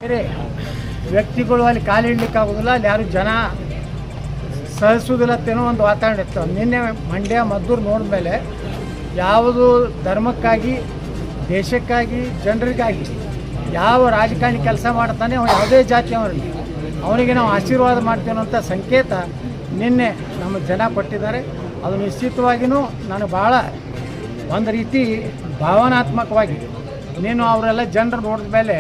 ಬೇರೆ ವ್ಯಕ್ತಿಗಳು ಅಲ್ಲಿ ಕಾಲಿಡ್ಲಿಕ್ಕೆ ಆಗೋದಿಲ್ಲ, ಅಲ್ಲಿ ಯಾರು ಜನ ಸಹಿಸೋದಿಲ್ಲ ಅನ್ನೋ ಒಂದು ವಾತಾವರಣ ಇತ್ತು. ನಿನ್ನೆ ಮಂಡ್ಯ ಮದ್ದೂರು ನೋಡಿದ್ಮೇಲೆ ಯಾವುದು ಧರ್ಮಕ್ಕಾಗಿ, ದೇಶಕ್ಕಾಗಿ, ಜನರಿಗಾಗಿ ಯಾವ ರಾಜಕಾರಣಿ ಕೆಲಸ ಮಾಡ್ತಾನೆ, ಅವನು ಯಾವುದೇ ಜಾತಿಯವರಲ್ಲಿ ಅವನಿಗೆ ನಾವು ಆಶೀರ್ವಾದ ಮಾಡ್ತೀವಿ ಅನ್ನೋಂಥ ಸಂಕೇತ ನಿನ್ನೆ ನಮ್ಮ ಜನ ಕೊಟ್ಟಿದ್ದಾರೆ. ಅದು ನಿಶ್ಚಿತವಾಗಿಯೂ ನನಗೆ ಭಾಳ ಒಂದು ರೀತಿ ಭಾವನಾತ್ಮಕವಾಗಿ ನೀನು ಅವರೆಲ್ಲ ಜನರು ನೋಡಿದ ಮೇಲೆ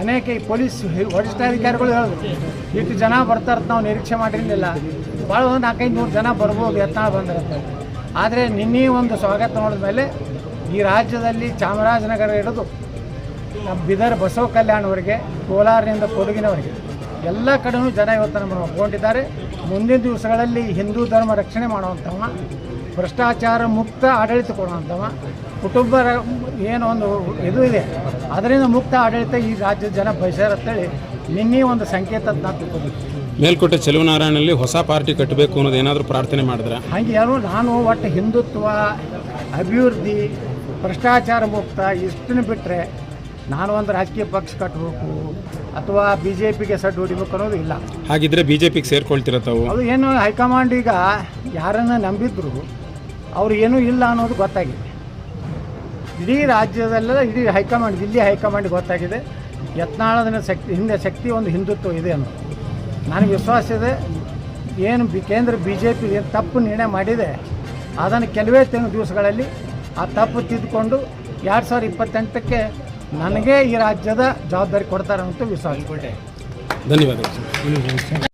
ಅನೇಕ ಈ ಪೊಲೀಸ್ ವರಿಷ್ಠಾಧಿಕಾರಿಗಳು ಹೇಳಿದ್ರು, ಇಷ್ಟು ಜನ ಬರ್ತಾರೆ ನಾವು ನಿರೀಕ್ಷೆ ಮಾಡಿರಲಿಲ್ಲ, ಭಾಳ ಒಂದು 400-500 ಜನ ಬರ್ಬೋದು ಯತ್ನಾಳ ಬಂದಿರುತ್ತೆ. ಆದರೆ ನಿನ್ನೆ ಒಂದು ಸ್ವಾಗತ ನೋಡಿದ ಮೇಲೆ ಈ ರಾಜ್ಯದಲ್ಲಿ ಚಾಮರಾಜನಗರ ಹಿಡಿದು ನಮ್ಮ ಬೀದರ್ ಬಸವ ಕಲ್ಯಾಣವರೆಗೆ, ಕೋಲಾರದಿಂದ ಕೊಡಗಿನವರೆಗೆ ಎಲ್ಲ ಕಡೆಯೂ ಜನ ಇವತ್ತು ನಮ್ಮನ್ನು ಒಪ್ಕೊಂಡಿದ್ದಾರೆ. ಮುಂದಿನ ದಿವಸಗಳಲ್ಲಿ ಹಿಂದೂ ಧರ್ಮ ರಕ್ಷಣೆ ಮಾಡುವಂಥವ, ಭ್ರಷ್ಟಾಚಾರ ಮುಕ್ತ ಆಡಳಿತ ಕೊಡುವಂಥವ, ಕುಟುಂಬ ಏನೋ ಒಂದು ಇದು ಇದೆ ಅದರಿಂದ ಮುಕ್ತ ಆಡಳಿತ ಈ ರಾಜ್ಯದ ಜನ ಬಯಸ್ಯಾರಂತೇಳಿ ನಿನ್ನೆ ಒಂದು ಸಂಕೇತ ನಾನು ತಿಳ್ಕೊಬೇಕು. ಮೇಲ್ಕೋಟೆ ಚೆಲುವನಾರಾಯಣಲ್ಲಿ ಹೊಸ ಪಾರ್ಟಿ ಕಟ್ಟಬೇಕು ಅನ್ನೋದು ಏನಾದರೂ ಪ್ರಾರ್ಥನೆ ಮಾಡಿದ್ರೆ? ಹಾಗೆ ಯಾರು ನಾನು ಒಟ್ಟು ಹಿಂದುತ್ವ, ಅಭಿವೃದ್ಧಿ, ಭ್ರಷ್ಟಾಚಾರ ಮುಕ್ತ ಇಷ್ಟನ್ನು ಬಿಟ್ಟರೆ ನಾನು ಒಂದು ರಾಜಕೀಯ ಪಕ್ಷ ಕಟ್ಟಬೇಕು ಅಥವಾ BJPಗೆ ಸಡ್ಡು ಹೊಡಿಬೇಕು ಅನ್ನೋದು ಇಲ್ಲ. ಹಾಗಿದ್ರೆ BJPಗೆ ಸೇರ್ಕೊಳ್ತಿರ ತಾವು? ಅದು ಏನು ಹೈಕಮಾಂಡ್ ಈಗ ಯಾರನ್ನು ನಂಬಿದ್ರು ಅವ್ರು ಏನೂ ಇಲ್ಲ ಅನ್ನೋದು ಗೊತ್ತಾಗಿದೆ. ಇಡೀ ರಾಜ್ಯದಲ್ಲೆಲ್ಲ ಇಡೀ ಹೈಕಮಾಂಡ್, ದಿಲ್ಲಿ ಹೈಕಮಾಂಡ್ ಗೊತ್ತಾಗಿದೆ ಯತ್ನಾಳದ ಹಿಂದೆ ಶಕ್ತಿ ಒಂದು ಹಿಂದುತ್ವ ಇದೆ ಅನ್ನೋದು. ನನಗೆ ವಿಶ್ವಾಸ ಇದೆ. ಏನು ಕೇಂದ್ರ BJP ಏನು ತಪ್ಪು ನಿರ್ಣಯ ಮಾಡಿದೆ ಅದನ್ನು ಕೆಲವೇ ದಿವಸಗಳಲ್ಲಿ ಆ ತಪ್ಪು ತಿದ್ದುಕೊಂಡು 2028ಕ್ಕೆ ನನಗೆ ಈ ರಾಜ್ಯದ ಜವಾಬ್ದಾರಿ ಕೊಡ್ತಾರೆ ಅಂತ ವಿಶ್ವಾಸ. ಧನ್ಯವಾದಗಳು.